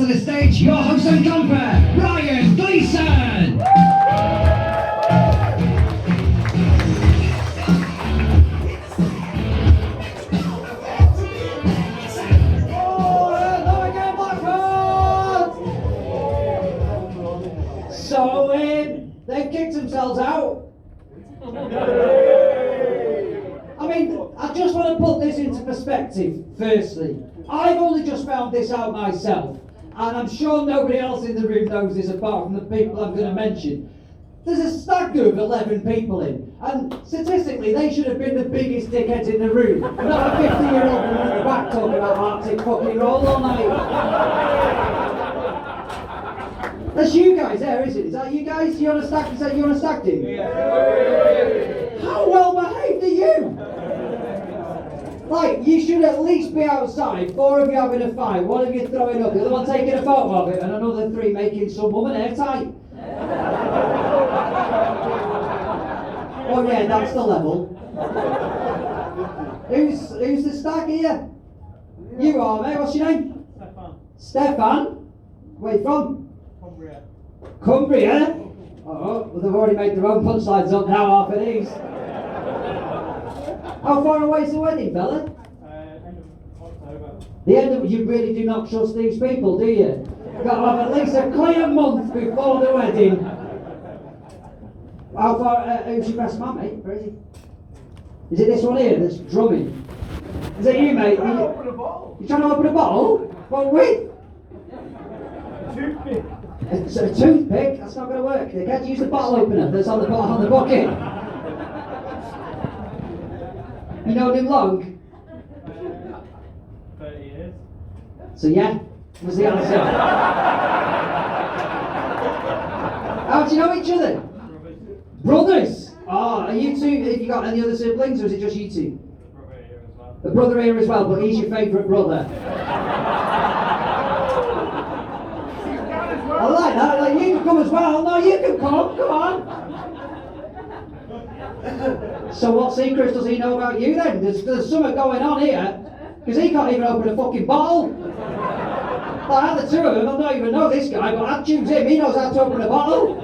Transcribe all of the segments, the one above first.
to the stage your host and compa, Brian Gleeson. So, they've kicked themselves out. I mean, I just want to put this into perspective, firstly. I've only just found this out myself, and I'm sure nobody else in the room knows this apart from the people I'm going to mention. There's a stag do of 11 people in, and statistically they should have been the biggest dickheads in the room, not a 50-year-old woman at the back talking about Arctic fucking roll all night. That's you guys there, is it? Is that you guys? You on a stag? Is that you on a stag do? Yeah. How well behaved are you? Like, you should at least be outside, 4 of you having a fight, 1 of you throwing up, the other one taking a photo of it, and another 3 making some woman airtight. Oh yeah, that's the level. Who's the stag here? You are, mate. What's your name? Stefan. Where you from? Cumbria? Oh, well, they've already made their own punchlines up now, half of these. How far away is the wedding, fella? End of October. The end of, you really do not trust these people, do you? You've got to have at least a clear month before the wedding. How far, who's your best man, mate? Where is he? Is it this one here that's drumming? Is it you, mate? You trying to open a bottle? What with? Toothpick. It's a toothpick? That's not going to work. They can't use the bottle opener that's on the bucket. You known him long? 30 years. So yeah, was the answer. How do you know each other? Brothers? Oh, are you two, have you got any other siblings or is it just you two? Brother here as well. The brother here as well, but he's your favourite brother. I like that, like you can come as well. No, you can come on. So what secrets does he know about you then? There's something going on here, because he can't even open a fucking bottle. Like, out of the two of them, I don't even know this guy, but I'd choose him, he knows how to open a bottle.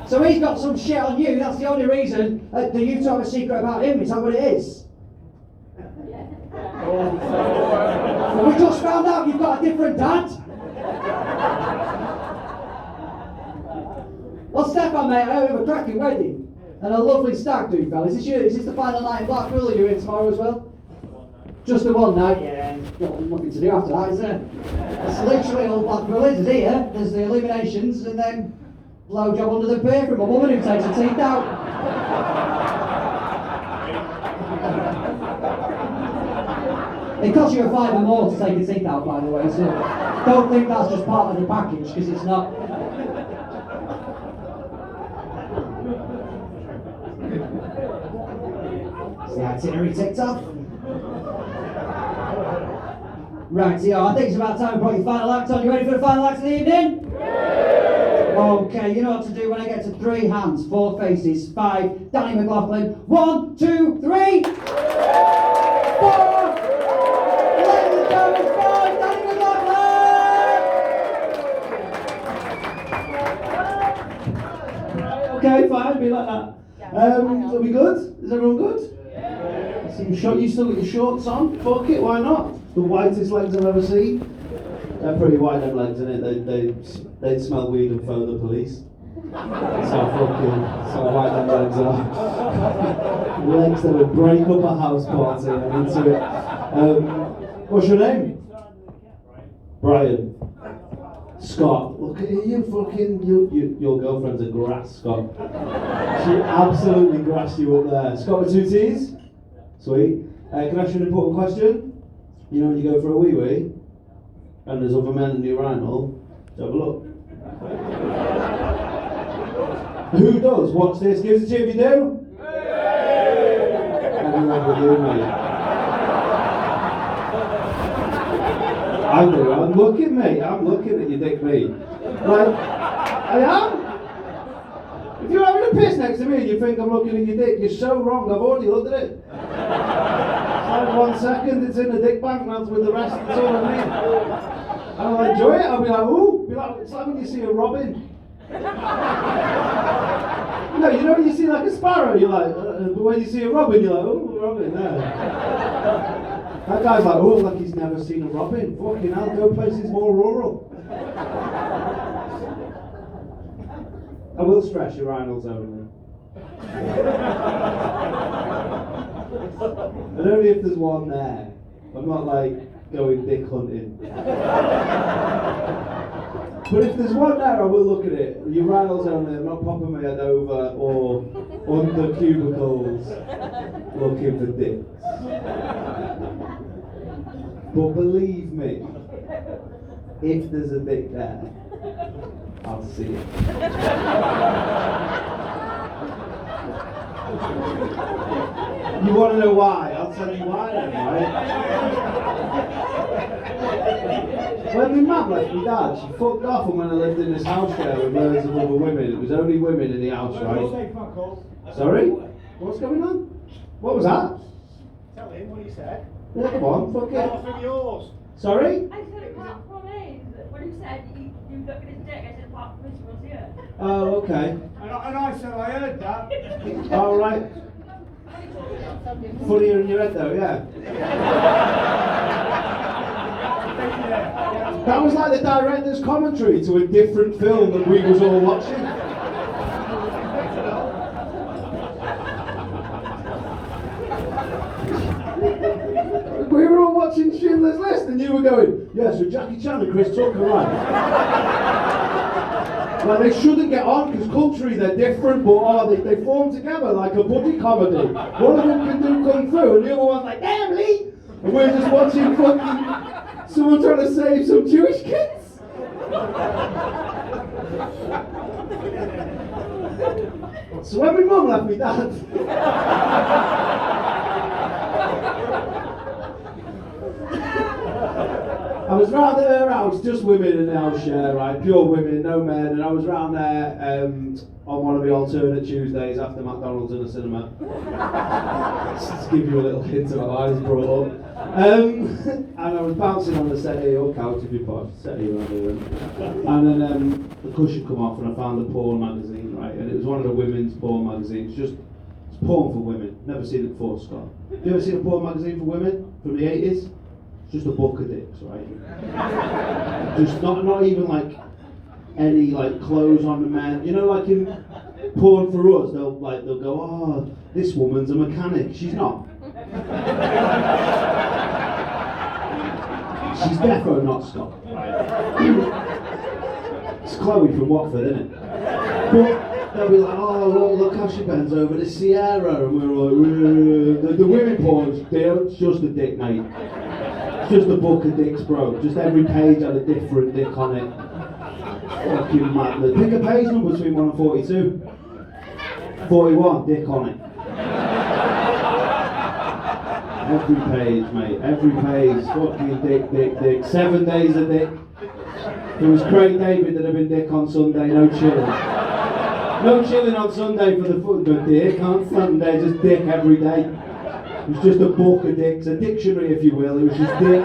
So he's got some shit on you, that's the only reason that you two have a secret about him, is that what it is? Well, we just found out you've got a different dad. Well, Stefan, mate, I have a cracking wedding and a lovely stag do, fellas. Is this the final night in Blackpool? Are you in tomorrow as well? Just the one night? Yeah, got nothing to do after that, is there? It's literally all Blackpool is here. There's the eliminations and then blowjob under the pier from a woman who takes her teeth out. It costs you a fiver more to take your teeth out, by the way, so don't think that's just part of the package, because it's not. Is the itinerary ticked off? Right, so I think it's about time to put your final act on. You ready for the final act of the evening? Okay, you know what to do when I get to 3 hands, 4 faces, 5, Danny McLaughlin, 1, 2, 3, 4! Ladies and gentlemen, 5, Danny McLaughlin! Okay, fine, be like that. Are we good? Is everyone good? Yeah. So you still got your shorts on? Fuck it, why not? The whitest legs I've ever seen. They're pretty white, them legs, innit? They'd smell weed and phone the police. That's how white them legs are. Legs that would break up a house party, I'm into it. What's your name? Brian. Scott, look at you, fucking, your girlfriend's a grass, Scott. She absolutely grassed you up there. Scott with 2 T's? Sweet. Can I ask you an important question? You know when you go for a wee-wee, and there's other men in the urinal, have a look. Who does? Watch this, give us a cheer if you do. Everyone but you, mate. I do, I'm looking, mate. I'm looking at you, dick me. Like, I am. If you're having a piss next to me and you think I'm looking at your dick, you're so wrong. I've already looked at it. It's like 1 second, it's in the dick bank, and that's with the rest, that's all I mean. And I'll enjoy it. I'll be like, ooh, it's like when you see a robin. No, you know when you see like a sparrow, you're like, but when you see a robin, you're like, oh, a robin, no. That guy's like, oh, like he's never seen a robin. Fucking hell, go places more rural. I will stress urinals only. And only if there's one there. I'm not like going dick hunting. But if there's one there, I will look at it. Urinals only, I'm not popping my head over or under cubicles looking for dicks. But believe me, if there's a dick there, I'll see it. You want to know why? I'll tell you why then, right? When my mum left my dad, she fucked off, and when I lived in this house there with loads of other women, it was only women in the house, right? Sorry? What's going on? What was that? Tell him what he said. Yeah, come on, fuck Apart it. from yours. Sorry? I said apart from his, when you said you look at his dick, I said apart from his was here. Oh, okay. And I said I heard that. All right. Funnier in your head though, yeah. That was like the director's commentary to a different film that we was all watching. We were all watching Schindler's List and you were going, yeah, so Jackie Chan and Chris Tucker, right? Like they shouldn't get on because culturally they're different, but they form together like a buddy comedy. One of them can do kung fu and the other one's like, damn Lee! And we're just watching fucking someone trying to save some Jewish kids. So when my mum left me dad, I was round at her house, just women in the house share, right? Pure women, no men. And I was round there on one of the alternate Tuesdays after McDonald's in the cinema. Just to give you a little hint about how I was brought up. And I was bouncing on the settee or couch if you put settee around here. And then the cushion come off and I found a porn magazine, right? And it was one of the women's porn magazines. It's porn for women. Never seen it before, Scott. Have you ever seen a porn magazine for women from the 80s? Just a book of dicks, right? Just not even like any like clothes on the men. You know, like in porn for us, they'll go, oh, this woman's a mechanic. She's not. She's defo not Scott. It's Chloe from Watford, isn't it? But they'll be like, oh, look how she bends over the Sierra, and we're like, the women porn's it's just a dick, mate. Just a book of dicks, bro. Just every page had a different dick on it. Fucking madness. Pick a page number between 1 and 42. 41, dick on it. Every page, mate. Every page. Fucking dick. 7 days of dick. It was Craig David that had been dick on Sunday, no chilling. No chilling on Sunday for the football dick. On Sunday, just dick every day. It was just a book of dicks, a dictionary if you will. It was just dick.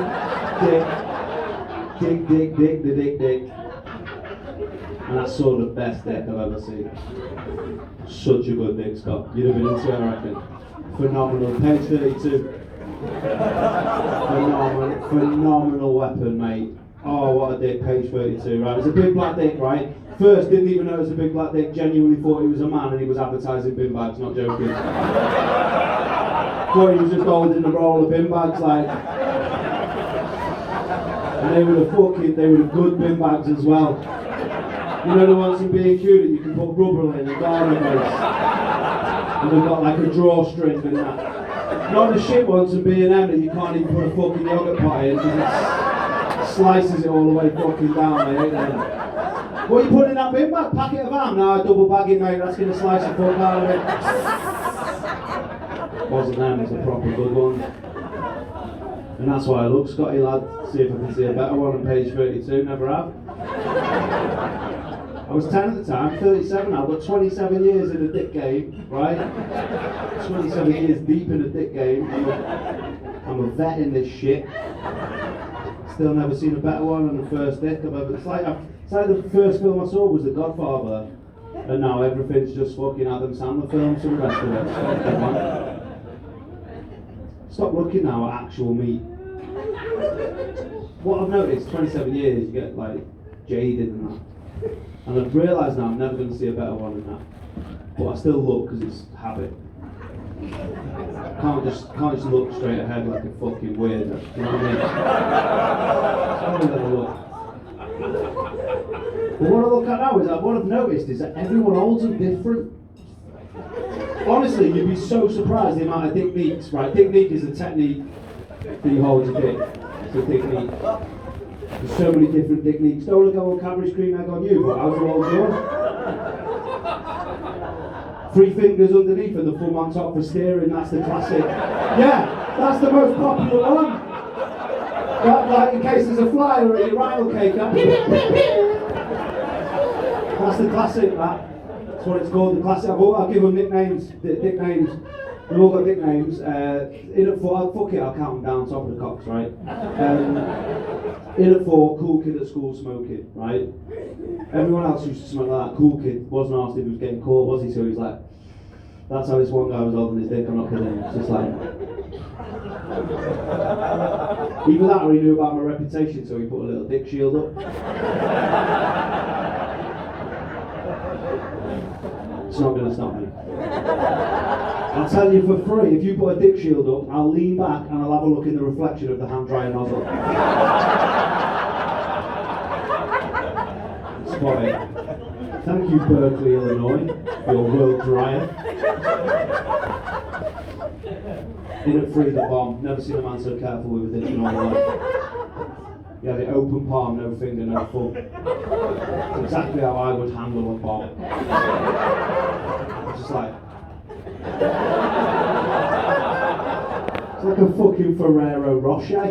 And that's sort of the best dick I've ever seen. Such a good dick, Scott. You'd have been into it, I reckon. Phenomenal. Page 32. Phenomenal weapon, mate. Oh, what a dick, page 32, right? It's a big black dick, right? First, didn't even know it was a big black dick, genuinely thought he was a man and he was advertising bin bags, not joking. Thought he was just holding a roll of bin bags, like. And they were the good bin bags as well. You know the ones from B&Q that you can put rubber in, a garden base. And they've got like a drawstring and that. Not the shit ones from B&M that you can't even put a fucking yogurt pot in because it slices it all the way fucking down, mate. What are you putting in that bin bag? Packet of ham? No, double bagging, mate. That's going to slice the fuck out of it. Wasn't them, it's a proper good one. And that's why I look Scotty, lad. See if I can see a better one on page 32. Never have. I was 10 at the time, 37 now. I've got 27 years in the dick game, right? 27 years deep in the dick game. I'm a vet in this shit. Still never seen a better one than the first dick I've ever. It's like the first film I saw was The Godfather, and now everything's just fucking Adam Sandler films for the rest of it. Stop looking now at actual meat. What I've noticed, 27 years, you get like jaded and that. And I've realised now I'm never going to see a better one than that. But I still look because it's habit. Can't just look straight ahead like a fucking weirdo. You know what I mean? Just have a look. But what I look at now is that what I've noticed is that everyone holds them different. Honestly, you'd be so surprised the amount of techniques, right? Technique is a technique that you hold your dick. It's a technique. There's so many different techniques. Don't look at all Cadbury's cream egg on you, but how do you hold yours? 3 fingers underneath and the thumb on top for steering, that's the classic. Yeah, that's the most popular one. That, like, in case there's a fly or a rival cake, that's the classic, that. That's what it's called, the classic. I'll give them nicknames, nicknames. They've all got nicknames. In at 4, fuck it, I'll count them down, top of the cocks, right? In at 4, cool kid at school smoking, right? Everyone else used to smoke like that. Cool kid wasn't asked if he was getting caught, was he? So he's like, that's how this one guy was holding his dick, I'm not kidding. It's just like. Either that or he knew about my reputation, so he put a little dick shield up. It's not going to stop me. I'll tell you for free, if you put a dick shield up, I'll lean back and I'll have a look in the reflection of the hand dryer nozzle. Spot it. Thank you, Berkeley, Illinois, for your world dryer. In at 3, the bomb. Never seen a man so careful with a dick in all my life. He had it open palm, no finger, no thumb. It's exactly how I would handle a bomb. It's just like. It's like a fucking Ferrero Rocher.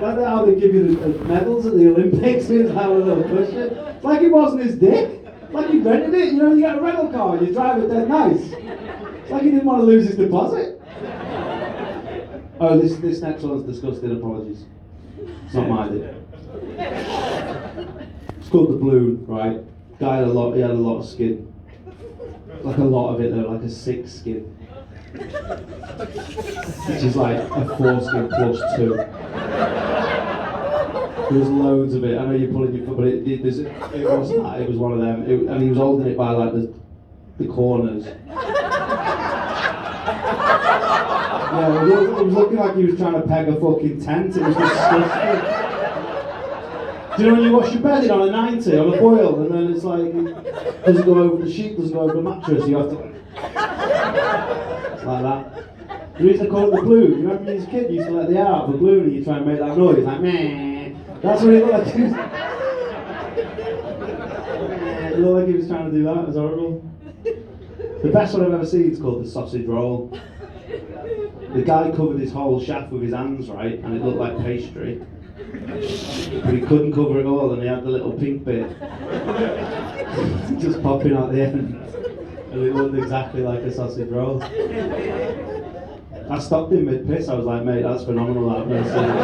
Like how they give you the medals at the Olympics, it's like a little cushion. It's like it wasn't his dick. Like he rented it, you know, you get a rental car and you drive it dead nice. It's like he didn't want to lose his deposit. Oh, this next one's disgusting, apologies. It's not my dick. It's called the balloon, right? Guy had a lot of skin. Like a lot of it though, like a 6 skin. Which is like a 4 skin plus 2. There's loads of it. I know you're pulling your foot, but it wasn't that. It was one of them. And he was holding it by like the corners. Yeah, it was looking like he was trying to peg a fucking tent. It was disgusting. Do you know when you wash your bedding on a 90 on a boil, and then it's like it doesn't go over the sheet, doesn't go over the mattress. You have to. It's like that. The reason I call it the balloon. You remember when you was a kid, you used to let the air out of the balloon, and you try and make that noise like meh. That's what it looked like. It looked like he was trying to do that. It was horrible. The best one I've ever seen is called the sausage roll. The guy covered his whole shaft with his hands, right, and it looked like pastry. But he couldn't cover it all, and he had the little pink bit just popping out the end. And it looked exactly like a sausage roll. I stopped him mid-piss, I was like, mate, that's phenomenal, I've never seen it.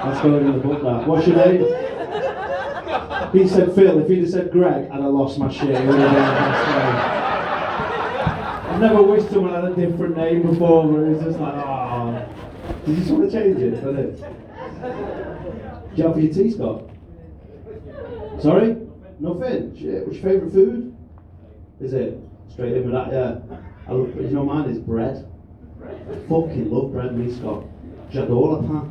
That's going in the book, that. What's your name? He said Phil. If he'd have said Greg, I'd have lost my shit. It would have been the best way. I've never wished someone had a different name before, where it's just like, oh. Did you just want to change it for this? Do you have for your tea, Scott? Sorry? Nothing? Shit. What's your favourite food? Is it? Straight in with that, yeah. You know mine is bread. I fucking love bread, me, Scott. J'adore le pain.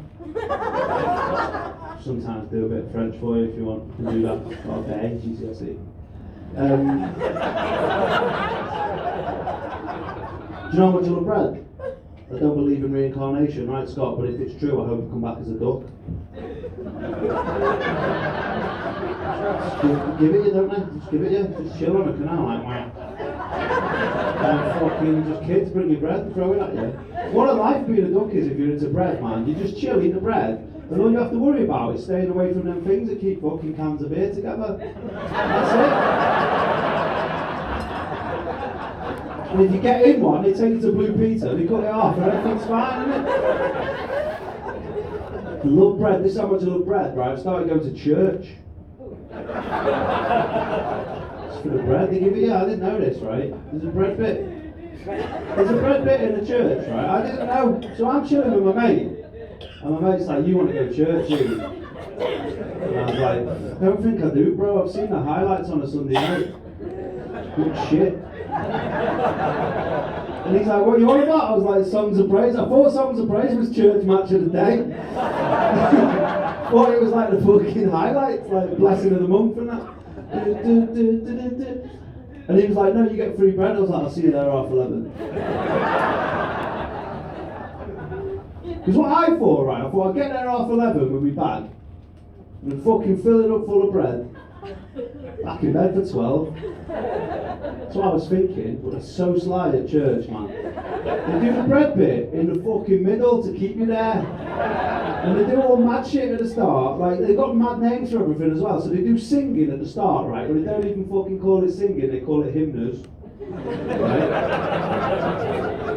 Sometimes do a bit of French for you if you want to do that. Okay, GCSE. Do you know how much I love bread? I don't believe in reincarnation, right, Scott? But if it's true, I hope you come back as a duck. Just give it you, don't they? Just give it you. Just chill on a canal like wham. Fucking just kids bring you bread and throw it at you. What a life being a duck is if you're into bread, man. You just chill, eat the bread, and all you have to worry about is staying away from them things that keep fucking cans of beer together. That's it. And if you get in one, they take it to Blue Peter, they cut it off, and everything's fine, isn't it? I love bread. This is how much I love bread, right? I started going to church. Just for the bread. They give it, yeah, I didn't know this, right? There's a bread bit. There's a bread bit in the church, right? I didn't know. So I'm chilling with my mate. And my mate's like, you want to go to church, do you? And I was like, I don't think I do, bro. I've seen the highlights on a Sunday night. Good shit. And he's like, what are you on about? I was like, Songs of Praise. I thought Songs of Praise was church match of the day. Thought it was like the fucking highlights, like Blessing of the Month and that. And he was like, no, you get free bread. I was like, I'll see you there at 11:30. Because what I thought, right, I thought I'd get there at 11:30 with my bag and fucking fill it up full of bread. Back in bed for 12. That's what I was thinking, but it's so sly at church, man. They do the bread bit in the fucking middle to keep you there. And they do all mad shit at the start, like they've got mad names for everything as well. So they do singing at the start, right? But they don't even fucking call it singing, they call it hymners. Right?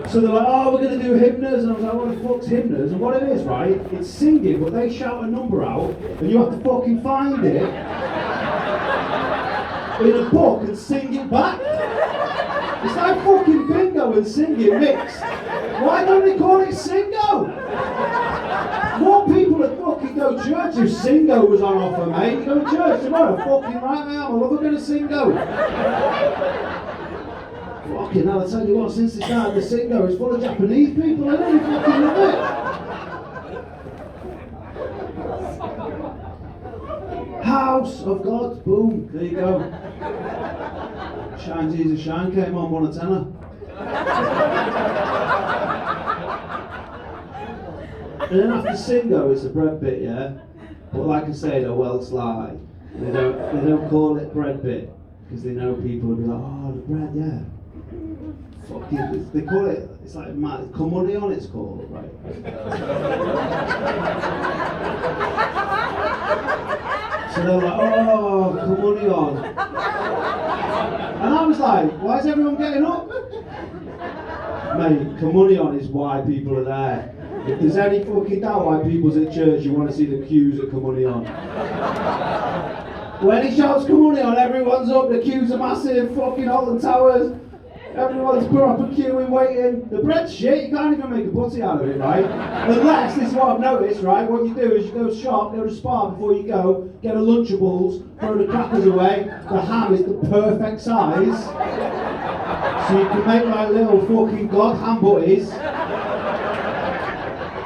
So they're like, oh, we're going to do hymners, and I was like, what the fuck's hymners? And what it is, right, it's singing, but they shout a number out, and you have to fucking find it in a book and sing it back. It's like fucking bingo and singing mixed. Why don't they call it singo? More people that fucking go to church if singo was on offer, mate. You go to church tomorrow, fucking right, mate, I love a bit of singo. Fucking hell, I tell you what, since they started the singo, it's full of Japanese people, isn't it? You fucking love it. House of God, boom, there you go. Shine Jesus Shine came on, won a tenner. And then after singo, it's a bread bit, yeah? But like I say, they're well sly. They don't call it bread bit, because they know people will be like, oh, the bread, yeah. Fuck it, they call it, it's like Communion it's called, right? So they're like, oh, Communion. And I was like, why is everyone getting up? Mate, Communion is why people are there. If there's any fucking doubt why people's at church, you want to see the queues at Communion. When he shouts Communion, everyone's up, the queues are massive, fucking Alton Towers. Everyone's put up a queue and waiting. The bread's shit, you can't even make a butty out of it, right? Unless, this is what I've noticed, right? What you do is you go shop, go to Spar before you go, get a Lunchables, throw the crackers away. The ham is the perfect size. So you can make like little fucking god ham butties.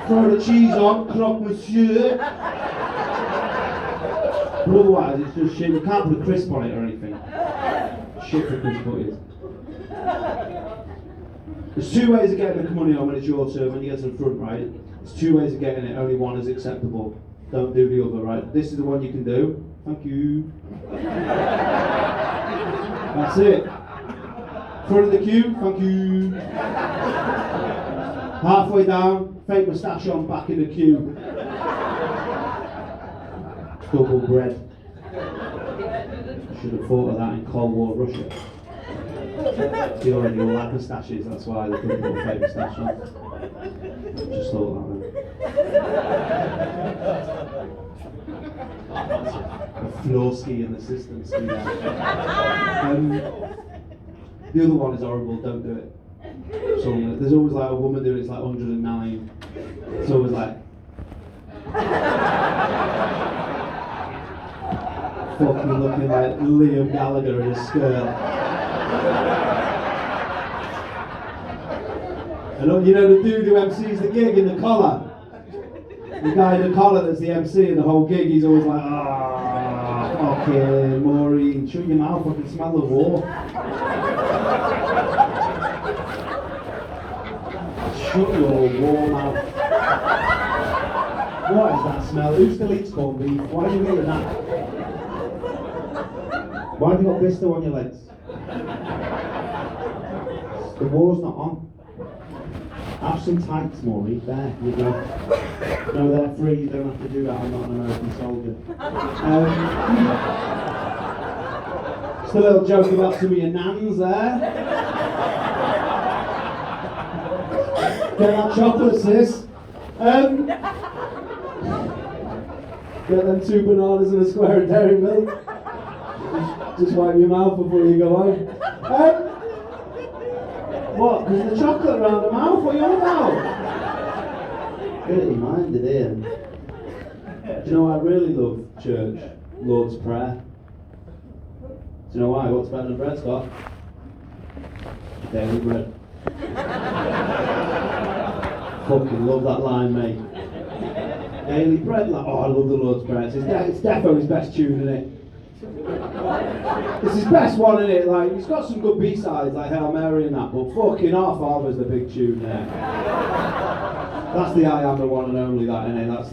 Throw the cheese on, croque monsieur. But otherwise, it's just shit. You can't put a crisp on it or anything. Shit for crisp butties. There's two ways of getting the money on when it's your turn, when you get to the front, right? There's two ways of getting it, only one is acceptable. Don't do the other, right? This is the one you can do. Thank you. That's it. Front of the queue, thank you. Halfway down, fake moustache on, back in the queue. Double bread. Should have thought of that in Cold War Russia. They already all had moustaches, that's why they couldn't put a fake moustache on. Just thought that then. A floor ski in the system. The other one is horrible, don't do it. So there's always like a woman doing it, it's like 109. It's always like fucking looking like Liam Gallagher in a skirt. And you know the dude who MCs the gig in the collar? The guy in the collar that's the MC in the whole gig, he's always like, ah, fucking Maureen, shut your mouth, I can smell the war. Shut your war mouth. What is that smell? Who still eats corned beef? Why are you eating that? Why have you got blister on your legs? The war's not on. Have some tights, Maureen. There, you go. No, they're free. You don't have to do that. I'm not an American soldier. Just a little joke about some of your nans there. Get that chocolate, sis. Get them 2 bananas and a square of dairy milk. Just wipe your mouth before you go home. What? There's the chocolate around the mouth? What are you on about? Dirty minded, Ian. Do you know what I really love, church? Lord's Prayer. Do you know why? What's better than bread, Scott? Daily bread. Fucking love that line, mate. Daily bread, like, oh, I love the Lord's Prayer. It's defo his best tune, isn't it? It's his best one, isn't it? Like, he's got some good B-sides, like Hail Mary and that, but fucking Our Father's the big tune there. That's the I Am the One and Only, that, innit? That's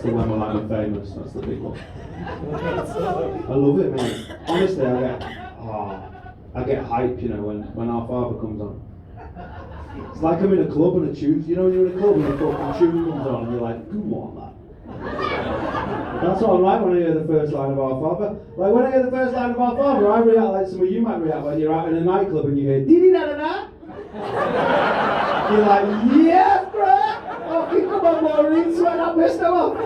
the When Will I Be Famous, that's the big one. I love it, mate. Honestly, I get hype, you know, when Our Father comes on. It's like I'm in a club and a tune, you know when you're in a club and a fucking tune comes on and you're like, go on, that. That's what I'm like when I hear the first line of Our Father. Like when I hear the first line of Our Father, I react like some of you might react when you're out in a nightclub and you hear dee-dee-da-da-da. You're like, yeah, bro! Fucking come on, Maureen, sweat that pistol up!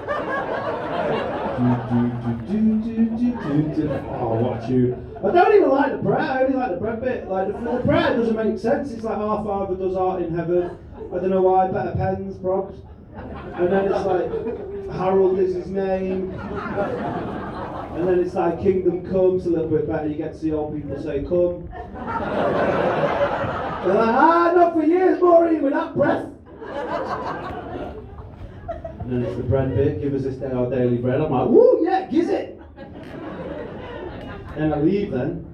Oh, what a tune. I don't even like the prayer, I only like the bread bit. Like the prayer doesn't make sense. It's like Our Father does art in heaven. I don't know why, better pens, props. And then it's like Harold is his name. And then it's like Kingdom Comes, a little bit better. You get to see old people say come. They're like, not for years, Maureen, with that breath. And then it's the bread bit, give us this day our daily bread. I'm like, woo, yeah, giz it. And I leave then.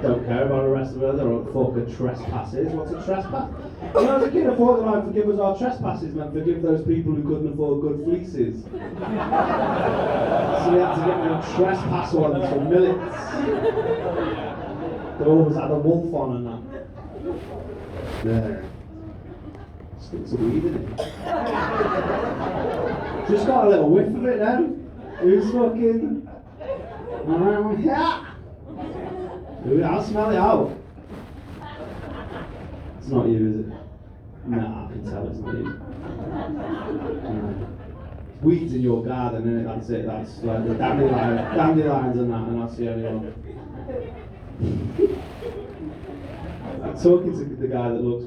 Don't care about the rest of it. I don't fuck a trespass is. What's a trespass? When I was a kid, I thought that I'd forgive us our trespasses meant forgive those people who couldn't afford good fleeces. So we had to get me a trespass ones for millets. They always had a wolf on and that. There. Sticks of weed in it. Just got a little whiff of it then. Who's fucking... I'll smell it out. It's not you, is it? Nah, I can tell it's not you. Weeds in your garden, innit? That's it. That's like the dandelions and that, and that's the only one. I'm talking to the guy that looks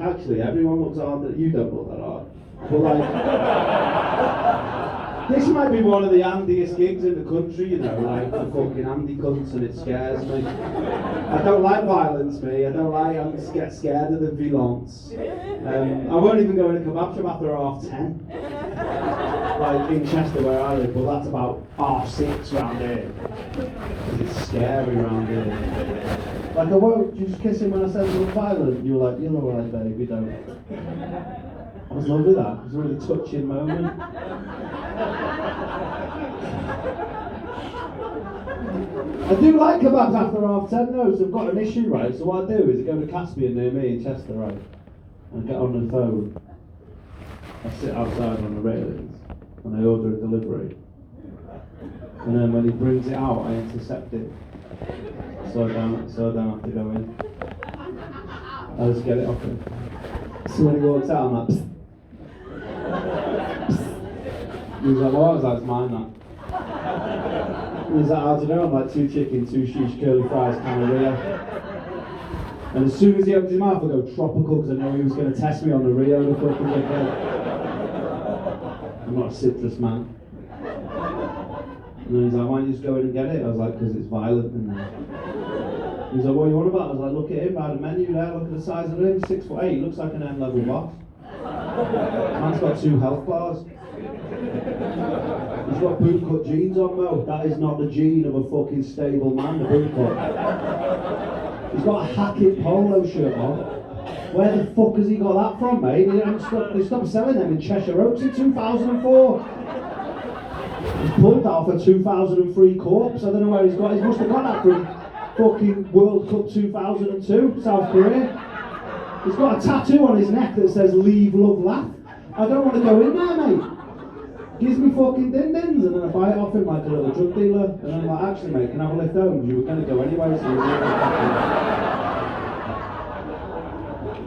actually, everyone looks hard. You don't look that hard. But like, this might be one of the handiest gigs in the country, you know, like the fucking handy cunts, and it scares me. I don't like violence, me. I get scared of the violence. I won't even go in a kebab shop after 10:30. Like in Chester where I live, but that's about 6:30 round here. It's scary round here. Like I won't just kiss him when I said it was violent. You were like, you're alright, babe, you don't. I was lovely that. It was a really touching moment. I do like kebabs after 10:30 though, so I've got an issue, right? So what I do is I go to Caspian near me in Chester, right? And get on the phone. I sit outside on the railings and I order a delivery. And then when he brings it out, I intercept it. So I don't have to go in. I just get it off him. So when he walks out, I'm like, psst. He was like, what? I was like, it's mine, that. He was like, how do you know? I'm like, 2 chicken, 2 sheesh, curly fries, Rio. And as soon as he opens his mouth, I go tropical, because I know he was going to test me on the Rio, the fucking dickhead. I'm not a citrus man. And then he's like, why don't you just go in and get it? I was like, because it's violent in there. He was like, what are you on about? I was like, look at him, by the menu there, look at the size of him, 6'8", looks like an M-level boss. Man's got 2 health bars. He's got bootcut jeans on, Mo. That is not the gene of a fucking stable man, the bootcut. He's got a Hackett polo shirt on. Where the fuck has he got that from, mate? They stopped selling them in Cheshire Oaks in 2004. He's pulled that off a 2003 corpse. I don't know where he's got. He must have got that from fucking World Cup 2002, South Korea. He's got a tattoo on his neck that says "Leave, Love, Laugh." I don't want to go in there, mate. Gives me fucking din-dins, and then I buy it off him like a little drug dealer. And I'm like, actually, mate, can I have a lift home? You were going to go anyway, so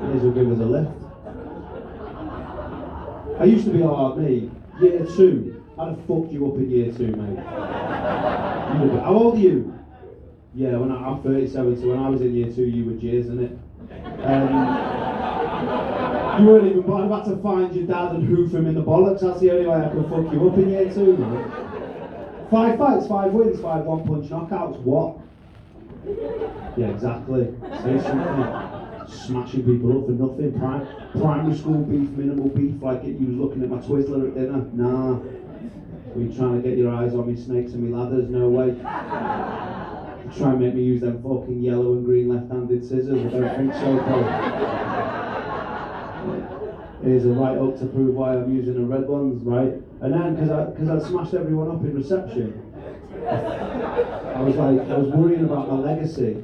Here's will give us a lift. I used to be like me, year 2. I'd have fucked you up in year 2, mate. How old are you? Yeah, I'm 37, so when I was in year 2, you were Jizz, innit? You weren't even born. I've had to find your dad and hoof him in the bollocks. That's the only way I could fuck you up in year 2, mate. 5 fights, 5 wins, 5 one-punch knockouts. What? Yeah, exactly. Say something. Smashing people up for nothing. Primary school beef, minimal beef, like you was looking at my Twizzler at dinner. Nah. Were you trying to get your eyes on me snakes and me ladders? No way. You try and make me use them fucking yellow and green left-handed scissors. I don't think so, bro. Here's a right up to prove why I'm using the red ones, right? And then, because I smashed everyone up in reception, I was worrying about my legacy.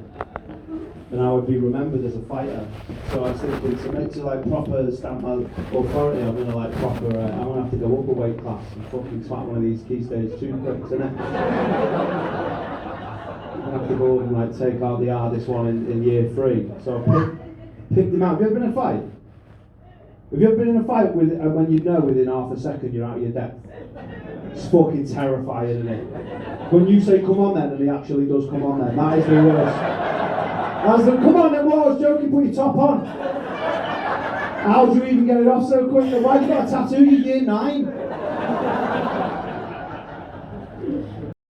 And I would be remembered as a fighter. So I was thinking, to like proper stamp my authority, I'm gonna like proper, I'm gonna have to go up a weight class and fucking swat one of these Key Stage 2 bricks, innit? I'm gonna have to go up and like take out the hardest one in year 3. So I picked him out. Have you ever been in a fight? Have you ever been in a fight with when you know within half a second you're out of your depth? It's fucking terrifying, isn't it? When you say come on then and he actually does come on then, that is the worst. I was like, come on then, what? I was joking, put your top on. How do you even get it off so quick? Why have you got a tattoo? You're year 9.